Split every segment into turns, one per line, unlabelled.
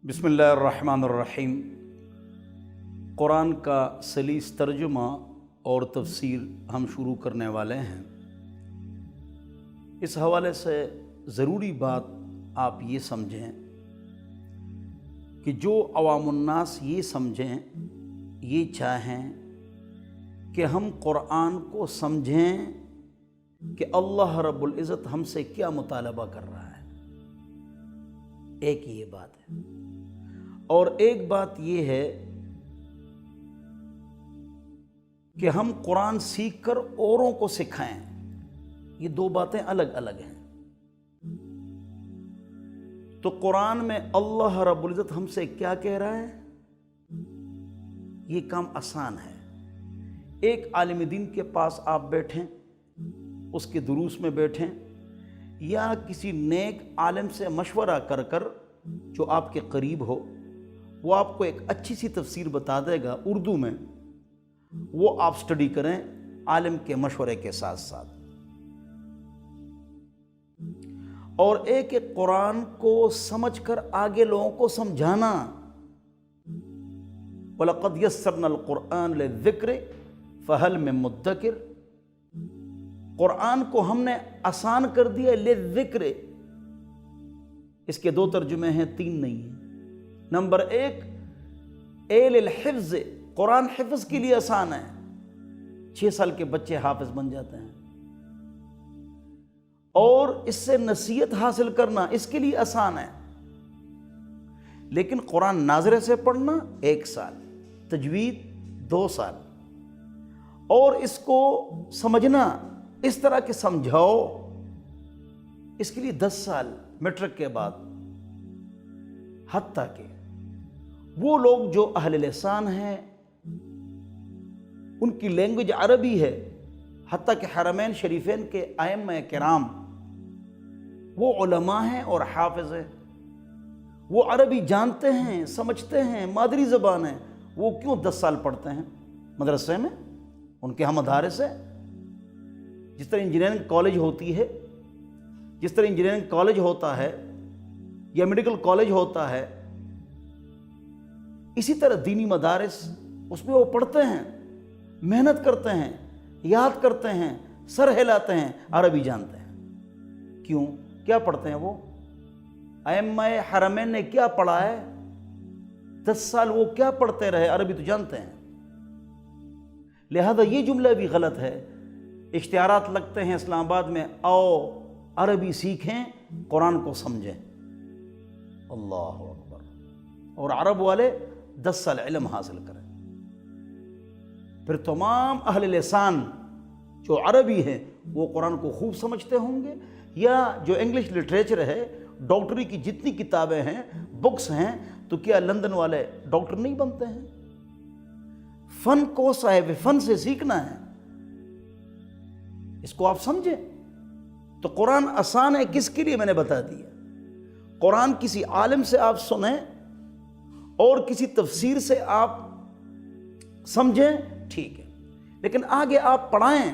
بسم اللہ الرحمن الرحیم۔ قرآن کا سلیس ترجمہ اور تفسیر ہم شروع کرنے والے ہیں۔ اس حوالے سے ضروری بات آپ یہ سمجھیں کہ جو عوام الناس یہ سمجھیں، یہ چاہیں کہ ہم قرآن کو سمجھیں کہ اللہ رب العزت ہم سے کیا مطالبہ کر رہا ہے، ایک یہ بات ہے۔ اور ایک بات یہ ہے کہ ہم قرآن سیکھ کر اوروں کو سکھائیں، یہ دو باتیں الگ الگ ہیں۔ تو قرآن میں اللہ رب العزت ہم سے کیا کہہ رہا ہے، یہ کام آسان ہے۔ ایک عالم دین کے پاس آپ بیٹھیں، اس کے دروس میں بیٹھیں، یا کسی نیک عالم سے مشورہ کر کر جو آپ کے قریب ہو، وہ آپ کو ایک اچھی سی تفسیر بتا دے گا اردو میں، وہ آپ سٹڈی کریں عالم کے مشورے کے ساتھ ساتھ۔ اور ایک قرآن کو سمجھ کر آگے لوگوں کو سمجھانا۔ وَلَقَدْ يَسَّرْنَا الْقُرْآنَ لِلذِّكْرِ فَهَلْ مِن مُدَّكِرٍ، قرآن کو ہم نے آسان کر دیا لِلذِّكْرِ۔ اس کے دو ترجمے ہیں، تین نہیں ہیں۔ نمبر ایک، للحفظ، قرآن حفظ کے لیے آسان ہے، 6 سال کے بچے حافظ بن جاتے ہیں۔ اور اس سے نصیحت حاصل کرنا اس کے لیے آسان ہے۔ لیکن قرآن ناظرے سے پڑھنا 1 سال، تجوید 2 سال، اور اس کو سمجھنا اس طرح کہ سمجھاؤ، اس کے لیے 10 سال میٹرک کے بعد۔ حتیٰ کہ وہ لوگ جو اہل لسان ہیں، ان کی لینگویج عربی ہے، حتیٰ کہ حرمین شریفین کے ائمہ کرام وہ علماء ہیں اور حافظ ہیں، وہ عربی جانتے ہیں، سمجھتے ہیں، مادری زبان ہے، وہ کیوں 10 سال پڑھتے ہیں مدرسے میں ان کے ہم مدارس سے؟ جس طرح انجینئرنگ کالج ہوتی ہے، جس طرح انجینئرنگ کالج ہوتا ہے یا میڈیکل کالج ہوتا ہے، اسی طرح دینی مدارس، اس میں وہ پڑھتے ہیں، محنت کرتے ہیں، یاد کرتے ہیں، سر ہلاتے ہیں، عربی جانتے ہیں۔ کیوں؟ کیا پڑھتے ہیں وہ؟ ائمہ حرمین نے کیا پڑھا ہے؟ 10 سال وہ کیا پڑھتے رہے؟ عربی تو جانتے ہیں۔ لہذا یہ جملہ بھی غلط ہے۔ اشتہارات لگتے ہیں اسلام آباد میں، آؤ عربی سیکھیں، قرآن کو سمجھیں۔ اللہ اکبر۔ اور عرب والے 10 سال علم حاصل کریں۔ پھر تمام اہل لسان جو عربی ہیں وہ قرآن کو خوب سمجھتے ہوں گے، یا جو انگلش لٹریچر ہے، ڈاکٹری کی جتنی کتابیں ہیں، بکس ہیں، تو کیا لندن والے ڈاکٹر نہیں بنتے ہیں؟ فن کو صاحب فن سے سیکھنا ہے، اس کو آپ سمجھیں۔ تو قرآن آسان ہے کس کے لیے؟ میں نے بتا دیا۔ قرآن کسی عالم سے آپ سنیں اور کسی تفسیر سے آپ سمجھیں، ٹھیک ہے، لیکن آگے آپ پڑھائیں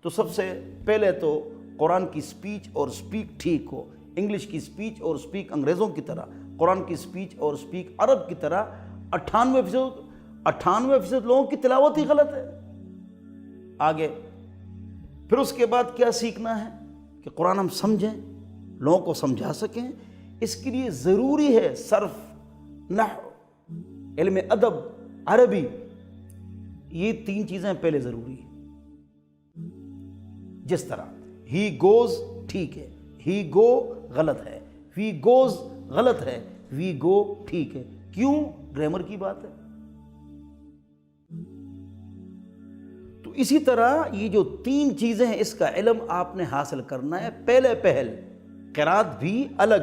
تو سب سے پہلے تو قرآن کی سپیچ اور سپیک ٹھیک ہو۔ انگلش کی سپیچ اور سپیک انگریزوں کی طرح، قرآن کی سپیچ اور سپیک عرب کی طرح۔ 98% لوگوں کی تلاوت ہی غلط ہے۔ آگے پھر اس کے بعد کیا سیکھنا ہے کہ قرآن ہم سمجھیں، لوگوں کو سمجھا سکیں۔ اس کے لیے ضروری ہے صرف، نحو، علم ادب، عربی، یہ 3 چیزیں پہلے ضروری ہیں۔ جس طرح ہی گوز ٹھیک ہے، ہی گو غلط ہے، وی گوز غلط ہے، وی گو ٹھیک ہے۔ کیوں؟ گرامر کی بات ہے۔ تو اسی طرح یہ جو 3 چیزیں ہیں، اس کا علم آپ نے حاصل کرنا ہے پہلے پہل۔ قرات بھی الگ،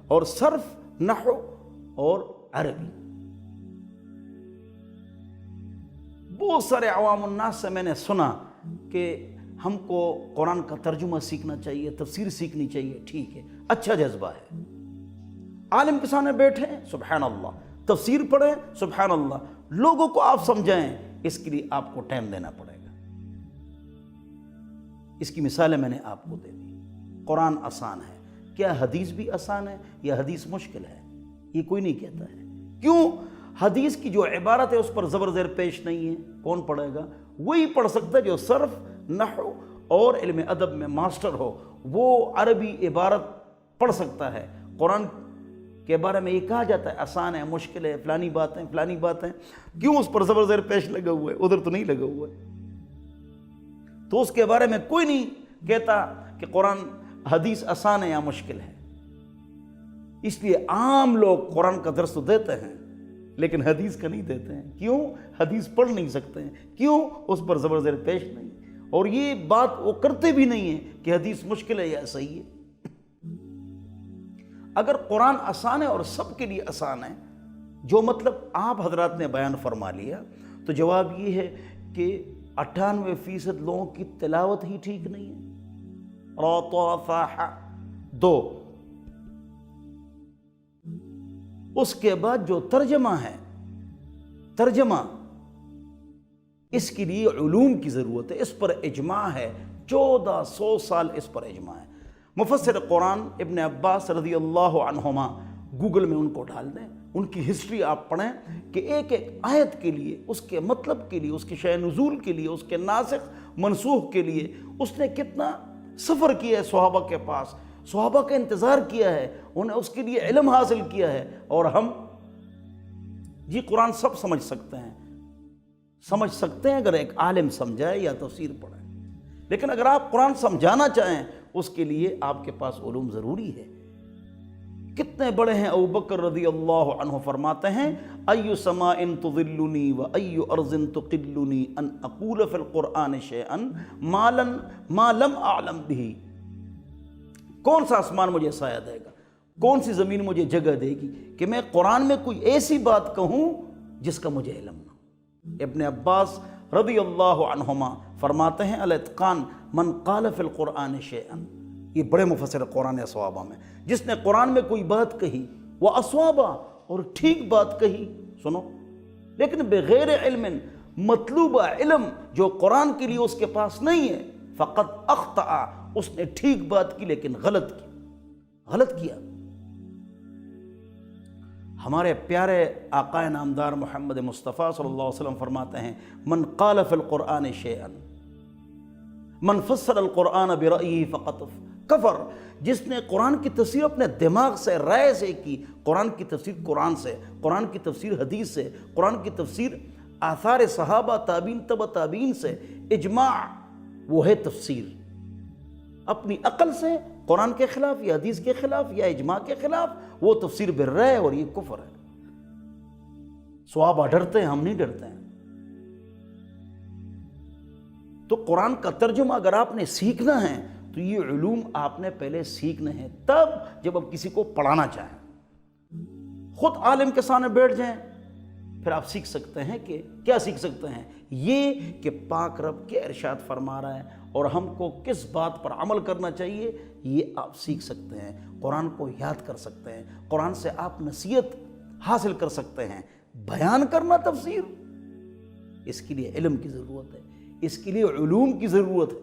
اور صرف، نحو اور عربی۔ بہت سارے عوام الناس سے میں نے سنا کہ ہم کو قرآن کا ترجمہ سیکھنا چاہیے، تفسیر سیکھنی چاہیے، ٹھیک ہے، اچھا جذبہ ہے۔ عالم کے سامنے بیٹھیں، سبحان اللہ، تفسیر پڑھیں، سبحان اللہ، لوگوں کو آپ سمجھائیں، اس کے لیے آپ کو ٹائم دینا پڑے گا۔ اس کی مثالیں میں نے آپ کو دے دی۔ قرآن آسان ہے، کیا حدیث بھی آسان ہے یا حدیث مشکل ہے؟ یہ کوئی نہیں کہتا ہے۔ کیوں؟ حدیث کی جو عبارت ہے اس پر زبر زیر پیش نہیں ہے، کون پڑھے گا؟ وہی پڑھ سکتا ہے جو صرف، نحو اور علم ادب میں ماسٹر ہو، وہ عربی عبارت پڑھ سکتا ہے۔ قرآن کے بارے میں یہ کہا جاتا ہے آسان ہے، مشکل ہے، فلانی باتیں فلانی باتیں، کیوں اس پر زبر زیر پیش لگا ہوا ہے؟ ادھر تو نہیں لگا ہوا ہے۔ تو اس کے بارے میں کوئی نہیں کہتا کہ قرآن حدیث آسان ہے یا مشکل ہے۔ اس لیے عام لوگ قرآن کا درس تو دیتے ہیں لیکن حدیث کا نہیں دیتے ہیں۔ کیوں؟ حدیث پڑھ نہیں سکتے ہیں۔ کیوں؟ اس پر زبر زیر پیش نہیں، اور یہ بات وہ کرتے بھی نہیں ہیں کہ حدیث مشکل ہے یا صحیح ہے۔ اگر قرآن آسان ہے اور سب کے لیے آسان ہے، جو مطلب آپ حضرات نے بیان فرما لیا، تو جواب یہ ہے کہ 98% لوگوں کی تلاوت ہی ٹھیک نہیں ہے۔ رطافہ 2، اس کے بعد جو ترجمہ ہے، ترجمہ اس کے لیے علوم کی ضرورت ہے، اس پر اجماع ہے، 1400 سال اس پر اجماع ہے۔ مفسر قرآن ابن عباس رضی اللہ عنہما، گوگل میں ان کو ڈال دیں، ان کی ہسٹری آپ پڑھیں کہ ایک ایک آیت کے لیے، اس کے مطلب کے لیے، اس کے شأن نزول کے لیے، اس کے ناسخ منسوخ کے لیے اس نے کتنا سفر کیا ہے صحابہ کے پاس، صحابہ کا انتظار کیا ہے، انہیں اس کے لیے علم حاصل کیا ہے۔ اور ہم جی قرآن سب سمجھ سکتے ہیں اگر ایک عالم سمجھائے یا تفسیر پڑھائے، لیکن اگر آپ قرآن سمجھانا چاہیں اس کے لیے آپ کے پاس علوم ضروری ہے۔ کتنے بڑے ہیں ابوبکر رضی اللہ عنہ، فرماتے ہیں ای سماء تظلنی و ای ارض تقلنی ان اقول فی القرآن شیئا ما لم اعلم به۔ کون سا آسمان مجھے سایہ دے گا، کون سی زمین مجھے جگہ دے گی کہ میں قرآن میں کوئی ایسی بات کہوں جس کا مجھے علم نہ ہو۔ ابن عباس رضی اللہ عنہما فرماتے ہیں الاتقان من قال فی القرآن شیئا، یہ بڑے مفسر قرآن اصوابہ میں، جس نے قرآن میں کوئی بات کہی وہ اصوابہ، اور ٹھیک بات کہی، سنو، لیکن بغیر علم، مطلوبہ علم جو قرآن کے لیے اس کے پاس نہیں ہے، فقط اخطأ، اس نے ٹھیک بات کی لیکن غلط کیا۔ ہمارے پیارے آقا نامدار محمد مصطفیٰ صلی اللہ علیہ وسلم فرماتے ہیں من قال فی القرآن شیئا من فسر القرآن برأیہ فقط کفر۔ جس نے قرآن کی تفسیر اپنے دماغ سے، رائے سے کی، قرآن کی تفسیر قرآن سے، قرآن کی تفسیر حدیث سے، قرآن کی تفسیر آثار صحابہ تابعین تبع تابعین سے، اجماع، وہ ہے تفسیر۔ اپنی عقل سے قرآن کے خلاف یا حدیث کے خلاف یا اجماع کے خلاف، وہ تفسیر بالرائے، اور یہ کفر ہے۔ صحابہ ڈرتے ہیں، ہم نہیں ڈرتے ہیں۔ تو قرآن کا ترجمہ اگر آپ نے سیکھنا ہے تو یہ علوم آپ نے پہلے سیکھنے ہیں، تب جب آپ کسی کو پڑھانا چاہیں، خود عالم کے سامنے بیٹھ جائیں، پھر آپ سیکھ سکتے ہیں کہ کیا سیکھ سکتے ہیں؟ یہ کہ پاک رب کیا ارشاد فرما رہا ہے اور ہم کو کس بات پر عمل کرنا چاہیے، یہ آپ سیکھ سکتے ہیں، قرآن کو یاد کر سکتے ہیں، قرآن سے آپ نصیحت حاصل کر سکتے ہیں۔ بیان کرنا تفسیر، اس کے لیے علم کی ضرورت ہے، اس کے لیے علوم کی ضرورت ہے،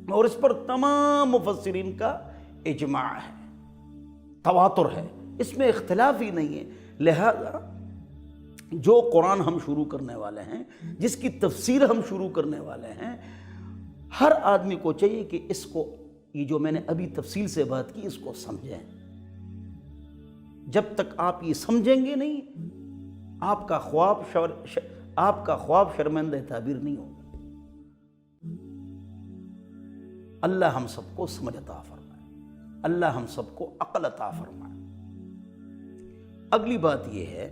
اور اس پر تمام مفسرین کا اجماع ہے، تواتر ہے، اس میں اختلاف ہی نہیں ہے۔ لہذا جو قرآن ہم شروع کرنے والے ہیں، جس کی تفسیر ہم شروع کرنے والے ہیں، ہر آدمی کو چاہیے کہ اس کو، یہ جو میں نے ابھی تفصیل سے بات کی، اس کو سمجھیں۔ جب تک آپ یہ سمجھیں گے نہیں، آپ کا خواب شرمندہ تعبیر نہیں ہوگا۔ اللہ ہم سب کو سمجھ عطا فرمائے، اللہ ہم سب کو عقل عطا فرمائے۔ اگلی بات یہ ہے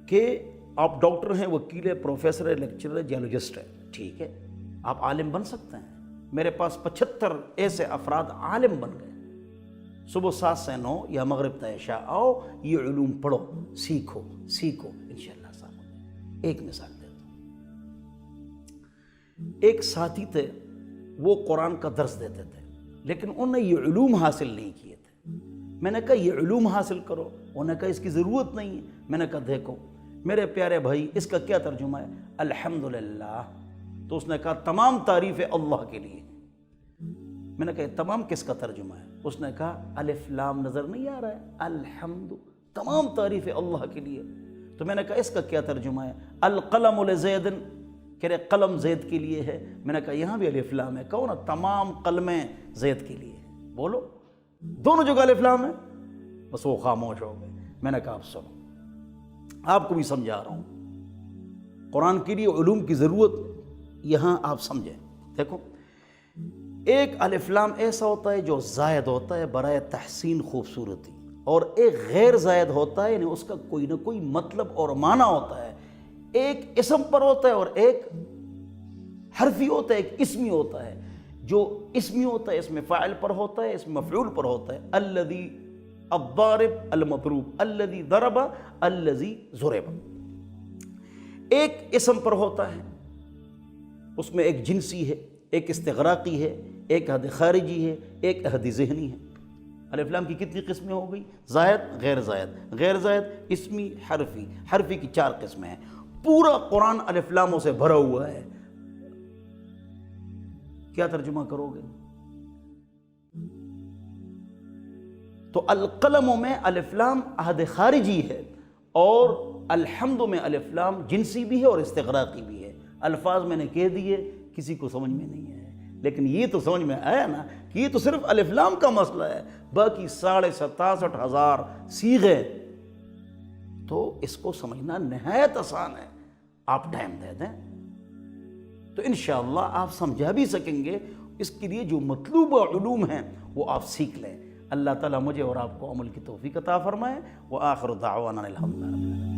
کہ آپ ڈاکٹر ہیں، وکیل ہے، پروفیسر ہے، لیکچرر ہے، جیولوجسٹ ہے، ٹھیک ہے، آپ عالم بن سکتے ہیں۔ میرے پاس 75 ایسے افراد عالم بن گئے۔ صبح 7 سے 9 یا مغرب تا عشاء آؤ، یہ علوم پڑھو، سیکھو انشاءاللہ صاحب۔ ایک مثال دیتا ہوں، ایک ساتھی تھے، وہ قرآن کا درس دیتے تھے، لیکن انہوں نے یہ علوم حاصل نہیں کیے تھے۔ میں نے کہا یہ علوم حاصل کرو، انہوں نے کہا اس کی ضرورت نہیں ہے۔ میں نے کہا دیکھو میرے پیارے بھائی، اس کا کیا ترجمہ ہے؟ الحمدللہ۔ تو اس نے کہا تمام تعریفیں اللہ کے لیے۔ میں نے کہا یہ تمام کس کا ترجمہ ہے؟ اس نے کہا الف لام نظر نہیں آ رہا ہے، الحمد، تمام تعریفیں اللہ کے لیے۔ تو میں نے کہا اس کا کیا ترجمہ ہے؟ القلم لزید، کہہ رہے قلم زید کے لیے ہے۔ میں نے کہا یہاں بھی الف لام ہے، کہو نا تمام قلمیں زید کے لیے ہے، بولو دونوں جگہ الف لام ہے۔ بس وہ خاموش ہو گئے۔ میں نے کہا آپ سنو، آپ کو بھی سمجھا رہا ہوں، قرآن کے لیے علوم کی ضرورت یہاں آپ سمجھیں۔ دیکھو ایک الف لام ایسا ہوتا ہے جو زائد ہوتا ہے برائے تحسین خوبصورتی، اور ایک غیر زائد ہوتا ہے، یعنی اس کا کوئی نہ کوئی مطلب اور معنی ہوتا ہے۔ ایک اسم پر ہوتا ہے اور ایک حرفی ہوتا ہے، ایک اسمی ہوتا ہے۔ جو اسمی ہوتا ہے اس میں فاعل پر ہوتا ہے، اس میں مفعول پر ہوتا ہے۔ الذی الضارب المضروب، الذی ضرب الذی ضرب۔ ایک اسم پر ہوتا ہے، اس میں ایک جنسی ہے، ایک استغراقی ہے، ایک عہد خارجی ہے، ایک عہد ذہنی ہے۔ الف لام کی کتنی قسمیں ہو گئی؟ زائد، غیر زائد، غیر زائد، اسمی، حرفی۔ حرفی کی 4 قسمیں ہیں۔ پورا قرآن الف لاموں سے بھرا ہوا ہے، کیا ترجمہ کرو گے؟ تو القلم میں الف لام عہد خارجی ہے، اور الحمد میں الف لام جنسی بھی ہے اور استغراقی بھی ہے۔ الفاظ میں نے کہہ دیے، کسی کو سمجھ میں نہیں آیا، لیکن یہ تو سمجھ میں آیا نا کہ یہ تو صرف الف لام کا مسئلہ ہے، باقی 67,500 صیغے، تو اس کو سمجھنا نہایت آسان ہے، آپ ٹائم دے دیں تو انشاءاللہ آپ سمجھا بھی سکیں گے۔ اس کے لیے جو مطلوبہ علوم ہیں وہ آپ سیکھ لیں۔ اللہ تعالیٰ مجھے اور آپ کو عمل کی توفیق عطا فرمائے۔ وآخر دعوانا الحمدللہ رب العالمین۔